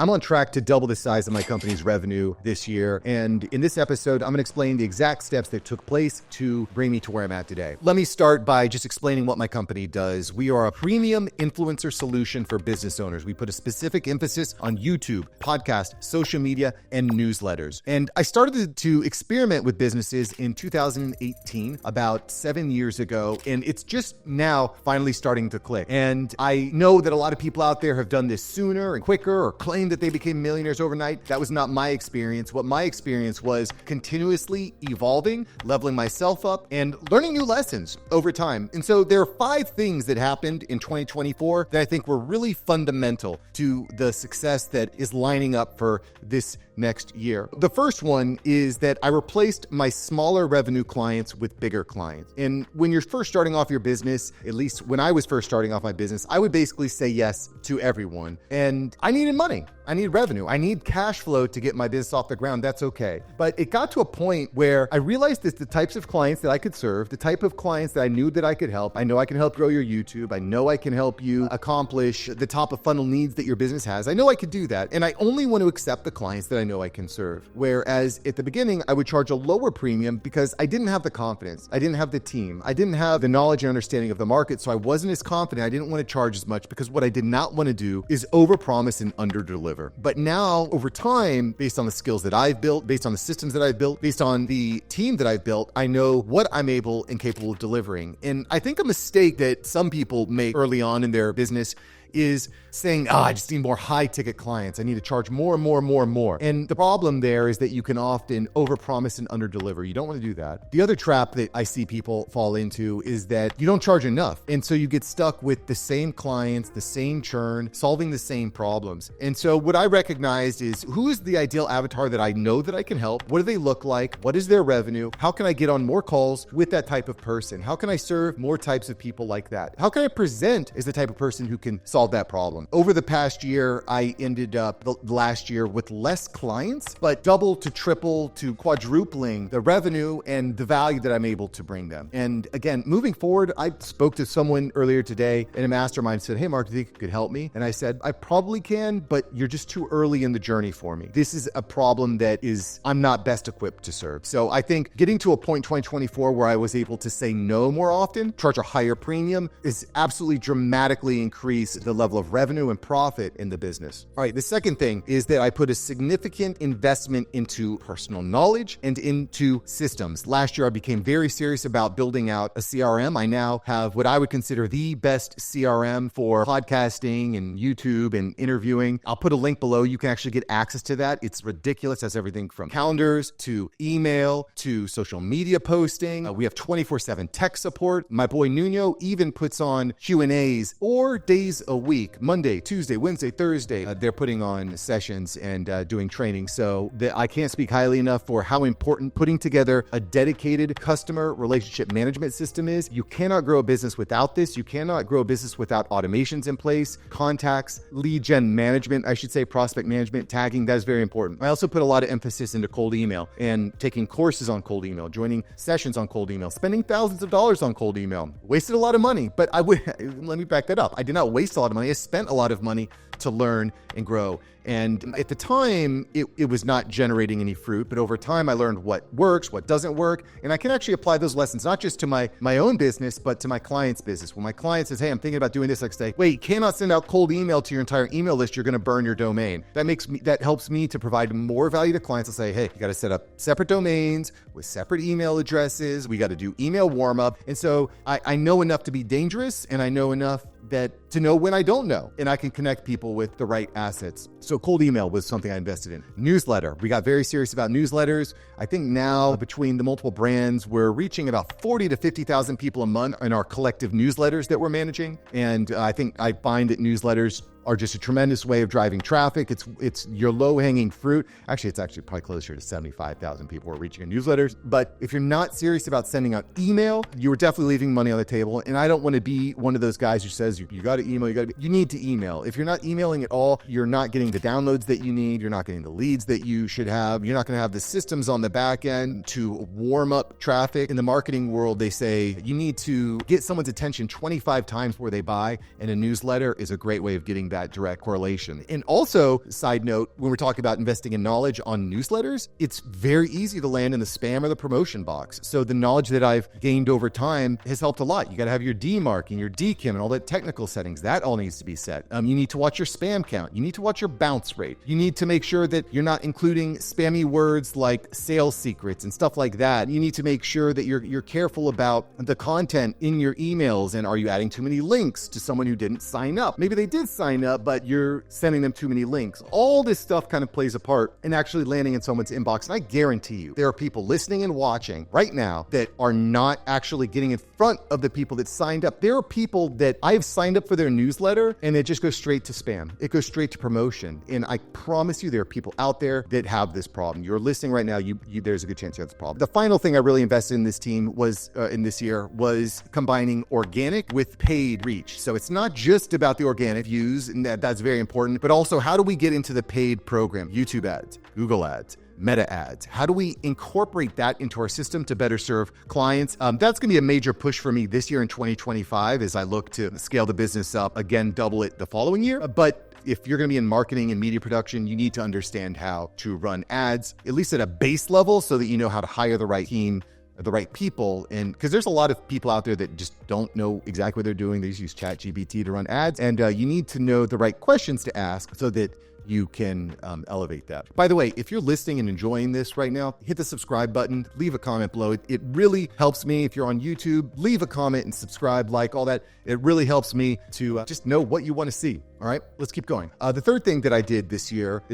I'm on track to double the size of my company's revenue this year. And in this episode, I'm going to explain the exact steps that took place to bring me to where I'm at today. Let me start by just explaining what my company does. We are a premium influencer solution for business owners. We put a specific emphasis on YouTube, podcast, social media, and newsletters. And I started to experiment with businesses in 2018, about 7 years ago, and it's just now finally starting to click. And I know that a lot of people out there have done this sooner and quicker or claim that they became millionaires overnight. That was not my experience. What my experience was continuously evolving, leveling myself up, and learning new lessons over time. And so there are 5 things that happened in 2024 that I think were really fundamental to the success that is lining up for this next year. The first one is that I replaced my smaller revenue clients with bigger clients. And when you're first starting off your business, at least when I was first starting off my business, I would basically say yes to everyone. And I needed money. I need revenue. I need cash flow to get my business off the ground. That's okay. But it got to a point where I realized that the types of clients that I could serve, the type of clients that I knew that I could help. I know I can help grow your YouTube. I know I can help you accomplish the top of funnel needs that your business has. I know I could do that. And I only want to accept the clients that I know I can serve. Whereas at the beginning, I would charge a lower premium because I didn't have the confidence. I didn't have the team. I didn't have the knowledge and understanding of the market. So I wasn't as confident. I didn't want to charge as much because what I did not want to do is overpromise and underdeliver. But now over time, based on the skills that I've built, based on the systems that I've built, based on the team that I've built, I know what I'm able and capable of delivering. And I think a mistake that some people make early on in their business is saying, I just need more high ticket clients. I need to charge more and more and more and more. And the problem there is that you can often overpromise and underdeliver. You don't want to do that. The other trap that I see people fall into is that you don't charge enough. And so you get stuck with the same clients, the same churn, solving the same problems. And so what I recognized is who is the ideal avatar that I know that I can help? What do they look like? What is their revenue? How can I get on more calls with that type of person? How can I serve more types of people like that? How can I present as the type of person who can solve that problem? Over the past year, I ended up the last year with less clients, but double to triple to quadrupling the revenue and the value that I'm able to bring them. And again, moving forward, I spoke to someone earlier today in a mastermind, said, hey, Mark, do you think you could help me? And I said, I probably can, but you're just too early in the journey for me. This is a problem that I'm not best equipped to serve. So I think getting to a point in 2024 where I was able to say no more often, charge a higher premium, is absolutely dramatically increase the level of revenue and profit in the business. All right, the second thing is that I put a significant investment into personal knowledge and into systems. Last year, I became very serious about building out a CRM. I now have what I would consider the best CRM for podcasting and YouTube and interviewing. I'll put a link below. You can actually get access to that. It's ridiculous. It has everything from calendars to email to social media posting. We have 24/7 tech support. My boy Nuno even puts on Q&As 4 days a week, Monday, Tuesday, Wednesday, Thursday. They're putting on sessions and doing training. So I can't speak highly enough for how important putting together a dedicated customer relationship management system is. You cannot grow a business without this. You cannot grow a business without automations in place, contacts, lead gen management, I should say prospect management, tagging. That is very important. I also put a lot of emphasis into cold email and taking courses on cold email, joining sessions on cold email, spending thousands of dollars on cold email. Wasted a lot of money, but let me back that up. I did not waste a lot of money. I spent a lot of money to learn and grow. And at the time, it was not generating any fruit, but over time I learned what works, what doesn't work. And I can actually apply those lessons, not just to my own business, but to my client's business. When my client says, hey, I'm thinking about doing this, I say, wait, you cannot send out cold email to your entire email list. You're going to burn your domain. That helps me to provide more value to clients. I'll say, hey, you got to set up separate domains with separate email addresses. We got to do email warm up. And so I know enough to be dangerous, and I know enough to know when I don't know, and I can connect people with the right assets. So cold email was something I invested in. Newsletter. We got very serious about newsletters. I think now between the multiple brands, we're reaching about 40 to 50,000 people a month in our collective newsletters that we're managing. And I find that newsletters are just a tremendous way of driving traffic. It's your low-hanging fruit. Actually, it's actually probably closer to 75,000 people are reaching in newsletters. But if you're not serious about sending out email, you are definitely leaving money on the table. And I don't want to be one of those guys who says, you got to email, you need to email. If you're not emailing at all, you're not getting the downloads that you need. You're not getting the leads that you should have. You're not going to have the systems on the back end to warm up traffic. In the marketing world, they say you need to get someone's attention 25 times before they buy. And a newsletter is a great way of getting that direct correlation. And also, side note, when we're talking about investing in knowledge on newsletters, it's very easy to land in the spam or the promotion box. So the knowledge that I've gained over time has helped a lot. You got to have your DMARC and your DKIM and all that technical settings. That all needs to be set. You need to watch your spam count. You need to watch your bounce rate. You need to make sure that you're not including spammy words like sales secrets and stuff like that. You need to make sure that you're careful about the content in your emails, and are you adding too many links to someone who didn't sign up? Maybe they did sign up, but you're sending them too many links. All this stuff kind of plays a part in actually landing in someone's inbox. And I guarantee you, there are people listening and watching right now that are not actually getting in front of the people that signed up. There are people that I've signed up for their newsletter and it just goes straight to spam. It goes straight to promotion. And I promise you, there are people out there that have this problem. You're listening right now, there's a good chance you have this problem. The final thing I really invested in this team was, in this year, was combining organic with paid reach. So it's not just about the organic views, and that's very important, but also how do we get into the paid program? YouTube ads, Google ads, Meta ads. How do we incorporate that into our system to better serve clients? That's going to be a major push for me this year in 2025 as I look to scale the business up, again, double it the following year. But if you're going to be in marketing and media production, you need to understand how to run ads, at least at a base level, so that you know how to hire the right team, the right people. And because there's a lot of people out there that just don't know exactly what they're doing. They just use ChatGPT to run ads. And you need to know the right questions to ask so that you can elevate that. By the way, if you're listening and enjoying this right now, hit the subscribe button, leave a comment below. It really helps me. If you're on YouTube, leave a comment and subscribe, like all that. It really helps me to just know what you want to see. All right, let's keep going. The third thing that I did this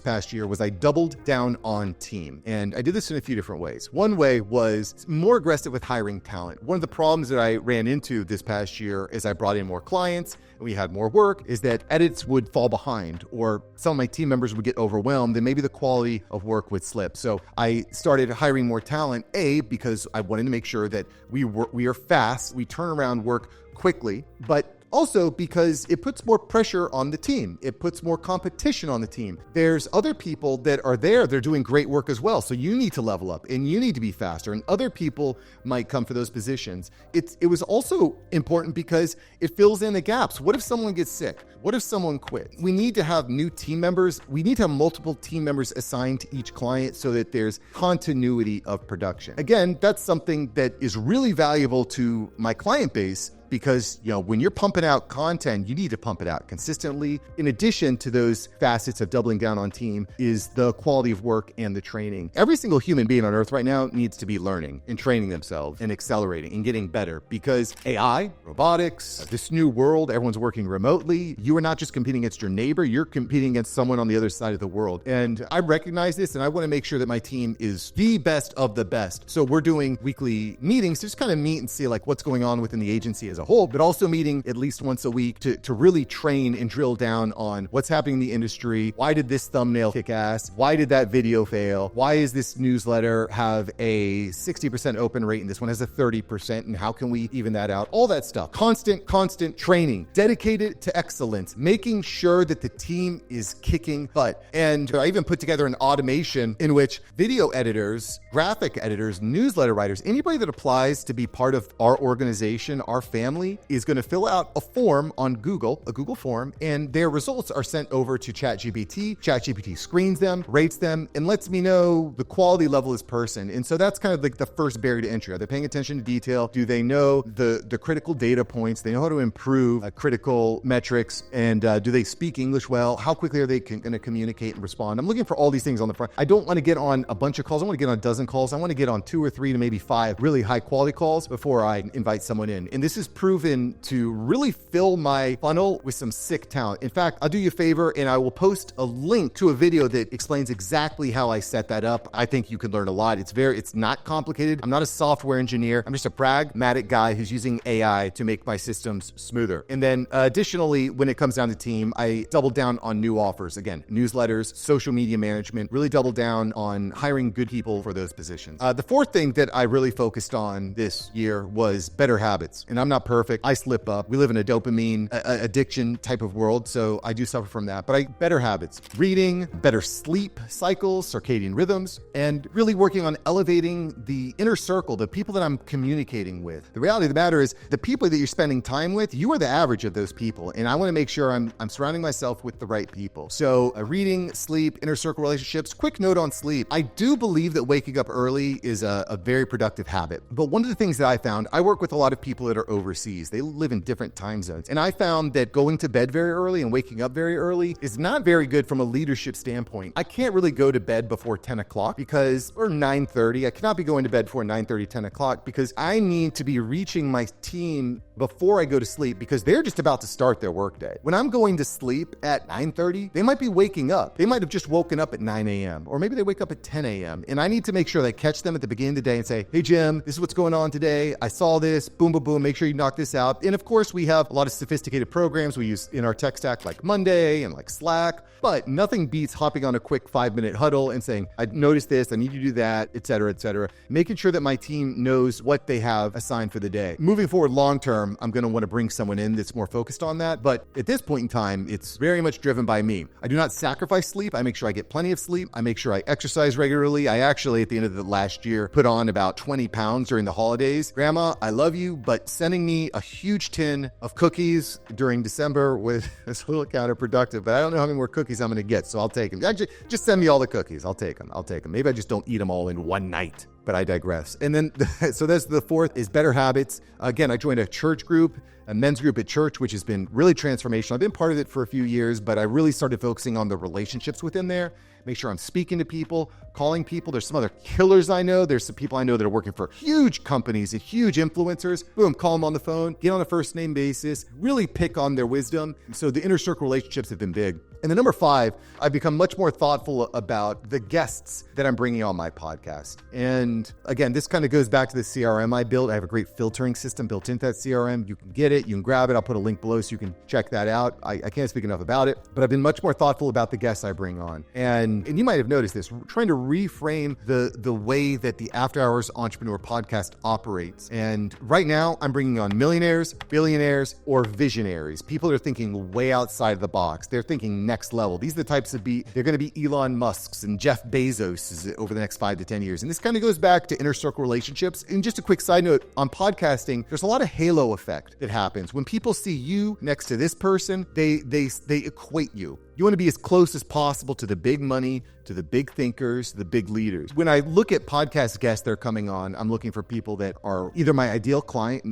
past year, was I doubled down on team. And I did this in a few different ways. One way was more aggressive with hiring talent. One of the problems that I ran into this past year as I brought in more clients and we had more work is that edits would fall behind, or some of my team members would get overwhelmed and maybe the quality of work would slip. So I started hiring more talent, because I wanted to make sure that we are fast, we turn around work quickly, but also because it puts more pressure on the team. It puts more competition on the team. There's other people that are there. They're doing great work as well. So you need to level up and you need to be faster, and other people might come for those positions. It was also important because it fills in the gaps. What if someone gets sick? What if someone quits? We need to have new team members. We need to have multiple team members assigned to each client so that there's continuity of production. Again, that's something that is really valuable to my client base, because when you're pumping out content, you need to pump it out consistently. In addition to those facets of doubling down on team is the quality of work and the training. Every single human being on earth right now needs to be learning and training themselves and accelerating and getting better, because AI, robotics, this new world, everyone's working remotely. You are not just competing against your neighbor, you're competing against someone on the other side of the world. And I recognize this, and I want to make sure that my team is the best of the best. So we're doing weekly meetings to just kind of meet and see what's going on within the agency as a whole, but also meeting at least once a week to really train and drill down on what's happening in the industry. Why did this thumbnail kick ass? Why did that video fail? Why is this newsletter have a 60% open rate and this one has a 30%? And how can we even that out? All that stuff. Constant training, dedicated to excellence, making sure that the team is kicking butt. And I even put together an automation in which video editors, graphic editors, newsletter writers, anybody that applies to be part of our organization, our family, is going to fill out a form on Google, a Google form, and their results are sent over to ChatGPT. ChatGPT screens them, rates them, and lets me know the quality level of this person. And so that's kind of the first barrier to entry. Are they paying attention to detail? Do they know the critical data points? They know how to improve critical metrics, and do they speak English well? How quickly are they going to communicate and respond? I'm looking for all these things on the front. I don't want to get on a bunch of calls. I want to get on a dozen calls. I want to get on 2 or 3 to maybe 5 really high quality calls before I invite someone in. And this is proven to really fill my funnel with some sick talent. In fact, I'll do you a favor and I will post a link to a video that explains exactly how I set that up. I think you can learn a lot. It's not complicated. I'm not a software engineer. I'm just a pragmatic guy who's using AI to make my systems smoother. And then additionally, when it comes down to team, I doubled down on new offers. Again, newsletters, social media management, really doubled down on hiring good people for those positions. The fourth thing that I really focused on this year was better habits. And I'm not perfect. I slip up. We live in a dopamine addiction type of world, so I do suffer from that. But better habits, reading, better sleep cycles, circadian rhythms, and really working on elevating the inner circle, the people that I'm communicating with. The reality of the matter is the people that you're spending time with, you are the average of those people. And I want to make sure I'm surrounding myself with the right people. So reading, sleep, inner circle relationships. Quick note on sleep. I do believe that waking up early is a very productive habit. But one of the things that I found, I work with a lot of people that are overseas. They live in different time zones. And I found that going to bed very early and waking up very early is not very good from a leadership standpoint. I can't really go to bed before 10 o'clock or 9:30. I cannot be going to bed before 9:30, 10 o'clock because I need to be reaching my team before I go to sleep because they're just about to start their workday. When I'm going to sleep at 9:30, they might be waking up. They might have just woken up at 9 a.m. or maybe they wake up at 10 a.m. And I need to make sure that I catch them at the beginning of the day and say, hey, Jim, this is what's going on today. I saw this, boom, boom, boom. Make sure you knock this out. And of course, we have a lot of sophisticated programs we use in our tech stack like Monday and like Slack, but nothing beats hopping on a quick 5-minute huddle and saying, I noticed this, I need you to do that, et cetera, et cetera. Making sure that my team knows what they have assigned for the day. Moving forward long term, I'm going to want to bring someone in that's more focused on that. But at this point in time, it's very much driven by me. I do not sacrifice sleep. I make sure I get plenty of sleep. I make sure I exercise regularly. I actually, at the end of the last year, put on about 20 pounds during the holidays. Grandma, I love you, but sending me a huge tin of cookies during December was a little counterproductive, but I don't know how many more cookies I'm going to get, so I'll take them. Actually, just send me all the cookies. I'll take them. Maybe I just don't eat them all in one night, but I digress. And then, so that's the fourth is better habits. Again, I joined a church group, a men's group at church, which has been really transformational. I've been part of it for a few years, but I really started focusing on the relationships within there. Make sure I'm speaking to people, calling people. There's some other killers I know. There's some people I know that are working for huge companies and huge influencers. Boom, call them on the phone, get on a first name basis, really pick on their wisdom. So the inner circle relationships have been big. And the number 5, I've become much more thoughtful about the guests that I'm bringing on my podcast. And again, this kind of goes back to the CRM I built. I have a great filtering system built into that CRM. You can get it, you can grab it. I'll put a link below so you can check that out. I can't speak enough about it, but I've been much more thoughtful about the guests I bring on. And you might have noticed this, trying to reframe the way that the After Hours Entrepreneur podcast operates. And right now I'm bringing on millionaires, billionaires, or visionaries. People that are thinking way outside of the box. They're thinking next level. These are the types of they're going to be Elon Musk's and Jeff Bezos over the next 5 to 10 years. And this kind of goes back to inner circle relationships. And just a quick side note on podcasting, there's a lot of halo effect that happens. When people see you next to this person, they equate you. You want to be as close as possible to the big money, to the big thinkers, the big leaders. When I look at podcast guests that are coming on, I'm looking for people that are either my ideal client,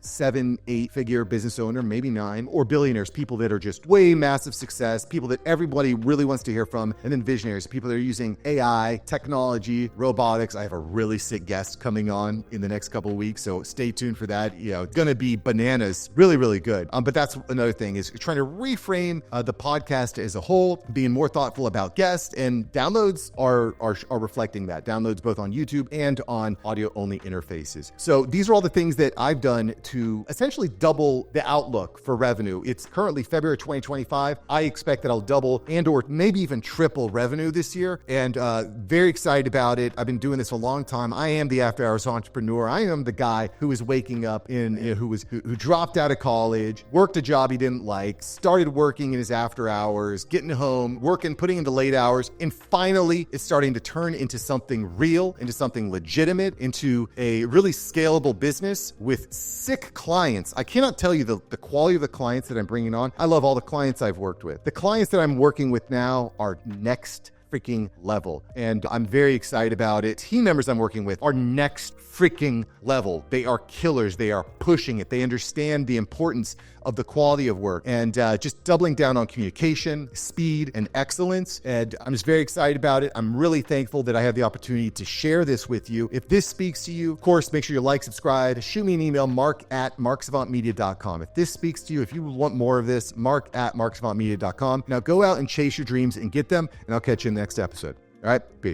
7, 8-figure business owner, maybe 9, or billionaires, people that are just way massive success, people that everybody really wants to hear from, and then visionaries, people that are using AI, technology, robotics. I have a really sick guest coming on in the next couple of weeks, so stay tuned for that. It's going to be bananas, really, really good. But that's another thing is trying to reframe the podcast as a whole, being more thoughtful about guests, and downloads are reflecting that. Downloads both on YouTube and on audio-only interfaces. So these are all the things that I've done to essentially double the outlook for revenue. It's currently February 2025. I expect that I'll double and or maybe even triple revenue this year, and very excited about it. I've been doing this a long time. I am the After Hours Entrepreneur. I am the guy who is waking up who dropped out of college, worked a job he didn't like, started working in his after hours, getting home, working, putting in the late hours, and finally is starting to turn into something real, into something legitimate, into a really scalable business with sick clients. I cannot tell you the quality of the clients that I'm bringing on. I love all the clients I've worked with. The clients that I'm working with now are next freaking level, and I'm very excited about it. Team members I'm working with are next freaking level. They are killers. They are pushing it. They understand the importance of the quality of work, and just doubling down on communication, speed, and excellence. And I'm just very excited about it. I'm really thankful that I have the opportunity to share this with you. If this speaks to you, of course, make sure you like, subscribe, shoot me an email, mark@marksavantmedia.com. If this speaks to you, if you want more of this, mark@marksavantmedia.com. Now go out and chase your dreams and get them, and I'll catch you in the next episode. All right, peace.